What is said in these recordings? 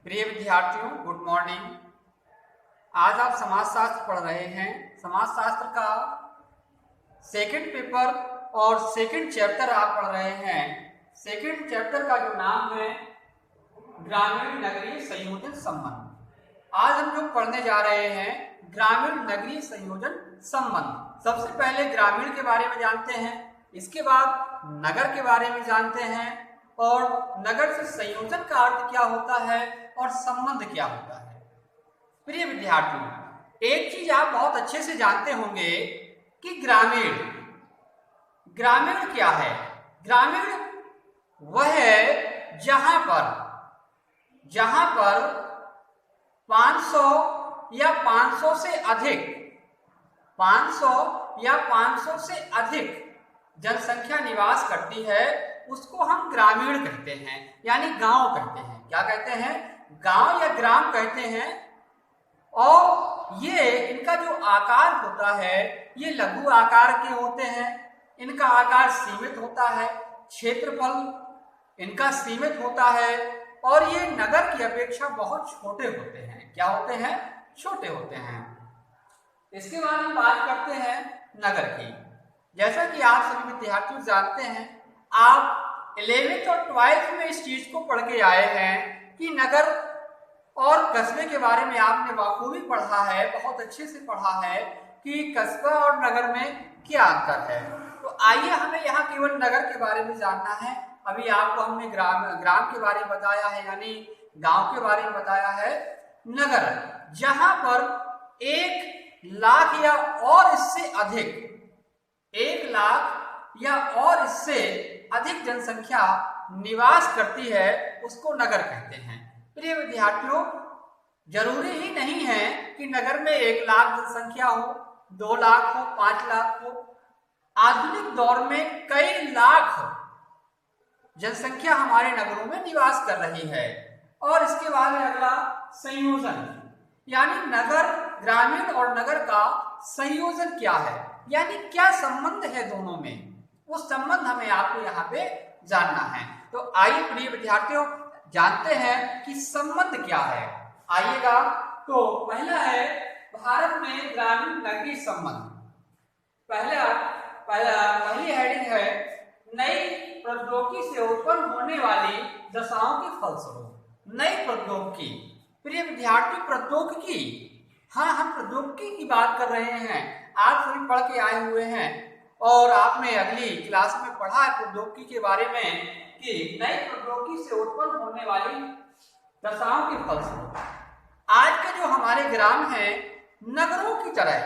प्रिय विद्यार्थियों, good morning. आज आप समाजशास्त्र पढ़ रहे हैं। समाजशास्त्र का सेकंड पेपर और सेकंड चैप्टर आप पढ़ रहे हैं। सेकंड चैप्टर का जो नाम है ग्रामीण नगरीय संयोजन संबंध। आज हम लोग पढ़ने जा रहे हैं ग्रामीण नगरीय संयोजन संबंध। सबसे पहले ग्रामीण के बारे में जानते हैं, इसके बाद नगर के बारे में जानते हैं और नगर से संयोजन का अर्थ क्या होता है और संबंध क्या होता है। प्रिय विद्यार्थियों, एक चीज आप बहुत अच्छे से जानते होंगे कि ग्रामीण क्या है। ग्रामीण वह है जहां पर 500 या 500 से अधिक जनसंख्या निवास करती है, उसको हम ग्रामीण कहते हैं, यानी गांव कहते हैं। क्या कहते हैं? गांव या ग्राम कहते हैं। और ये इनका जो आकार होता है ये लघु आकार के होते हैं। इनका आकार सीमित होता है, क्षेत्रफल इनका सीमित होता है और ये नगर की अपेक्षा बहुत छोटे होते हैं। क्या होते हैं? छोटे होते हैं। इसके बाद हम बात करते हैं नगर की। जैसा कि आप सभी विद्यार्थी जानते हैं, आप 11th और 12th में इस चीज को पढ़ के आए हैं कि नगर और कस्बे के बारे में आपने बखूबी पढ़ा है, बहुत अच्छे से पढ़ा है कि कस्बा और नगर में क्या अंतर है। तो आइए, हमें यहाँ केवल नगर के बारे में जानना है। अभी आपको हमने ग्राम के बारे में बताया है, यानी गांव के बारे में बताया है। नगर जहां पर 1 लाख या और इससे अधिक 1 लाख या और इससे अधिक जनसंख्या निवास करती है, उसको नगर कहते हैं। प्रिय विद्यार्थियों, जरूरी ही नहीं है कि नगर में 1 लाख जनसंख्या हो, 2 लाख हो, 5 लाख हो। आधुनिक दौर में कई लाख जनसंख्या हमारे नगरों में निवास कर रही है। और इसके बाद है अगला संयोजन, यानी नगर, ग्रामीण और नगर का संयोजन क्या है, यानी क्या संबंध है दोनों में, वो संबंध हमें आपको यहाँ पे जानना है। तो आइए प्रिय विद्यार्थियों, जानते हैं कि संबंध क्या है। आइएगा, तो पहला है भारत में ग्रामीण नगरीय संबंध। पहली हेडिंग है नई प्रौद्योगिकी से उत्पन्न होने वाली दशाओं के फलस्वरूप। नई प्रौद्योगिकी। प्रिय विद्यार्थी, प्रौद्योगिकी, हाँ, हम प्रौद्योगिकी की बात कर रहे हैं। आप सभी पढ़ के आए हुए हैं और आपने अगली क्लास में पढ़ा है प्रौद्योगिकी के बारे में कि नई प्रौद्योगिकी से उत्पन्न होने वाली दशाओं के फलस्वरूप आज के जो हमारे ग्राम हैं, नगरों की तरह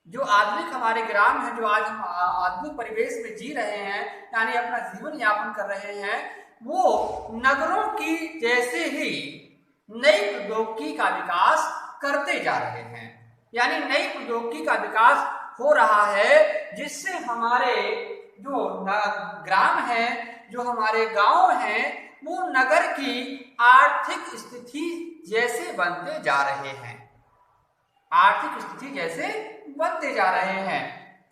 जो आधुनिक हमारे ग्राम हैं, जो आज हम आधुनिक परिवेश में जी रहे हैं, यानी अपना जीवन यापन कर रहे हैं, वो नगरों की जैसे ही नई प्रौद्योगिकी का विकास करते जा रहे हैं। यानी नई प्रौद्योगिकी का विकास हो रहा है, जिससे हमारे जो ग्राम हैं, जो हमारे गांव हैं, वो नगर की आर्थिक स्थिति जैसे बनते जा रहे हैं। आर्थिक स्थिति जैसे बनते जा रहे हैं।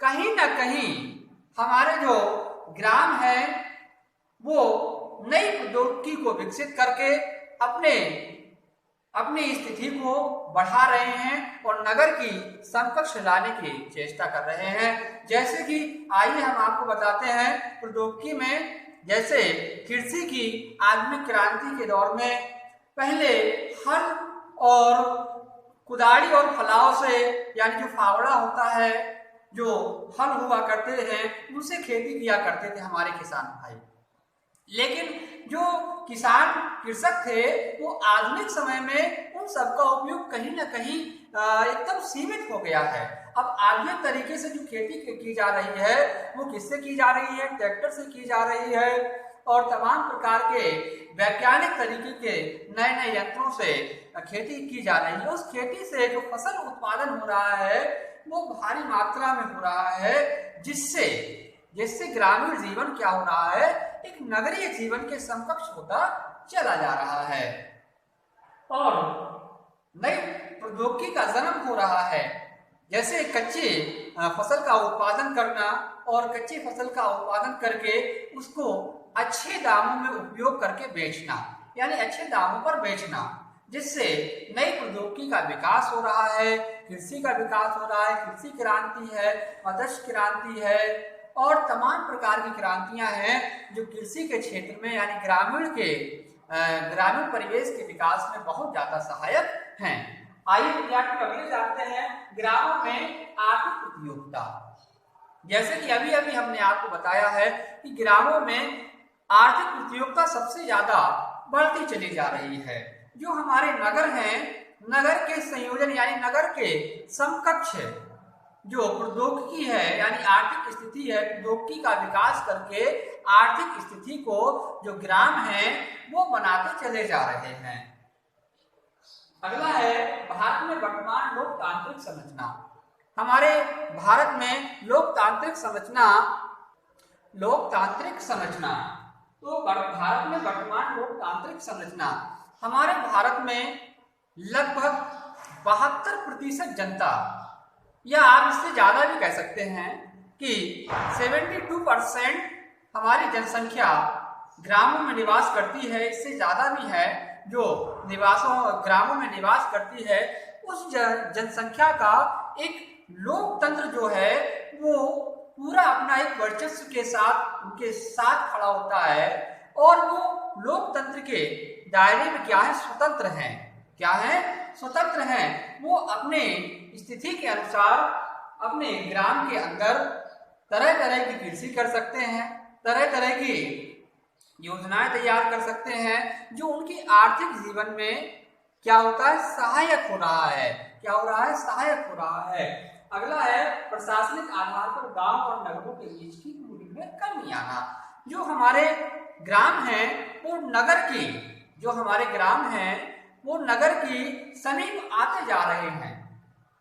कहीं ना कहीं हमारे जो ग्राम हैं वो नई प्रौद्योगिकी को विकसित करके अपनी स्थिति को बढ़ा रहे हैं और नगर की समकक्ष लाने की चेष्टा कर रहे हैं। जैसे कि आइए हम आपको बताते हैं प्रौद्योगिकी में, जैसे कृषि की आधुनिक क्रांति के दौर में पहले हल और कुदारी और फलाव से, यानी जो फावड़ा होता है, जो हल हुआ करते हैं, उनसे खेती किया करते थे हमारे किसान भाई। लेकिन जो कृषक थे, वो आधुनिक समय में उन सबका उपयोग कहीं ना कहीं एकदम सीमित हो गया है। अब आधुनिक तरीके से जो खेती की जा रही है, वो किससे की जा रही है? ट्रैक्टर से की जा रही है और तमाम प्रकार के वैज्ञानिक तरीके के नए नए यंत्रों से खेती की जा रही है। उस खेती से जो फसल उत्पादन हो रहा है वो भारी मात्रा में हो रहा है, जिससे ग्रामीण जीवन क्या हो रहा है, एक नगरीय जीवन के समकक्ष होता चला जा रहा है और नई प्रौद्योगिकी का जन्म हो रहा है। जैसे कच्चे फसल का उत्पादन करना और कच्ची फसल का उत्पादन करके उसको अच्छे दामों में उपयोग करके बेचना, यानी अच्छे दामों पर बेचना, जिससे नई प्रौद्योगिकी का विकास हो रहा है, कृषि का विकास हो रहा है, कृषि क्रांति है, मत्स्य क्रांति है और तमाम प्रकार की क्रांतियां हैं जो कृषि के क्षेत्र में यानी ग्रामीण परिवेश के विकास में बहुत ज्यादा सहायक हैं। आइए विद्यार्थी अगले जानते हैं ग्रामों में आर्थिक प्रतियोगिता। जैसे कि अभी अभी हमने आपको बताया है कि ग्रामों में आर्थिक प्रतियोगिता सबसे ज्यादा बढ़ती चली जा रही है। जो हमारे नगर हैं, नगर के संयोजन यानी नगर के समकक्ष जो प्रौद्योगिकी है यानी आर्थिक स्थिति है, प्रौद्योगिकी का विकास करके आर्थिक स्थिति को जो ग्राम है वो बनाते चले जा रहे हैं। अगला है भारत में वर्तमान लोकतांत्रिक संरचना। हमारे भारत में लोकतांत्रिक संरचना तो भारत में वर्तमान लोकतांत्रिक संरचना, हमारे भारत में लगभग 72% जनता, या आप इससे ज्यादा भी कह सकते हैं कि 72% हमारी जनसंख्या ग्रामों में निवास करती है। इससे ज्यादा भी है जो ग्रामों में निवास करती है। उस जनसंख्या का एक लोकतंत्र जो है वो पूरा अपना एक वर्चस्व के साथ उनके साथ खड़ा होता है और वो लोकतंत्र के दायरे में क्या है, स्वतंत्र हैं। क्या है, स्वतंत्र हैं। वो अपने स्थिति के अनुसार अपने ग्राम के अंदर तरह तरह की कृषि कर सकते हैं, तरह तरह की योजनाएं तैयार कर सकते हैं जो उनकी आर्थिक जीवन में क्या होता है, सहायक हो रहा है। क्या हो रहा है, सहायक हो रहा है। अगला है प्रशासनिक आधार पर गांव और नगरों के बीच की दूरी में कमी आना। जो हमारे ग्राम हैं वो नगर की नगर की समीप आते जा रहे हैं।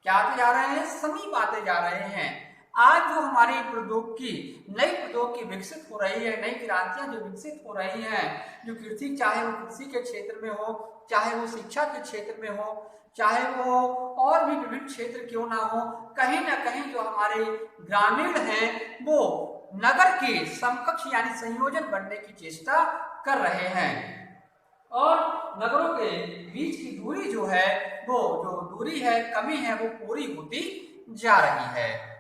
क्या आते जा रहे हैं, समीप आते जा रहे हैं। आज जो हमारी नई प्रौद्योगिकी विकसित हो रही है, नई क्रांतियां जो विकसित हो रही हैं, जो कृषि, चाहे वो कृषि के क्षेत्र में हो, चाहे वो शिक्षा के क्षेत्र में हो, चाहे वो और भी विभिन्न क्षेत्र क्यों ना हो, कहीं ना कहीं जो हमारे ग्रामीण हैं वो नगर के समकक्ष यानी संयोजन बनने की चेष्टा कर रहे हैं और नगरों के बीच की दूरी जो है, वो जो दूरी है, कमी है, वो पूरी होती जा रही है।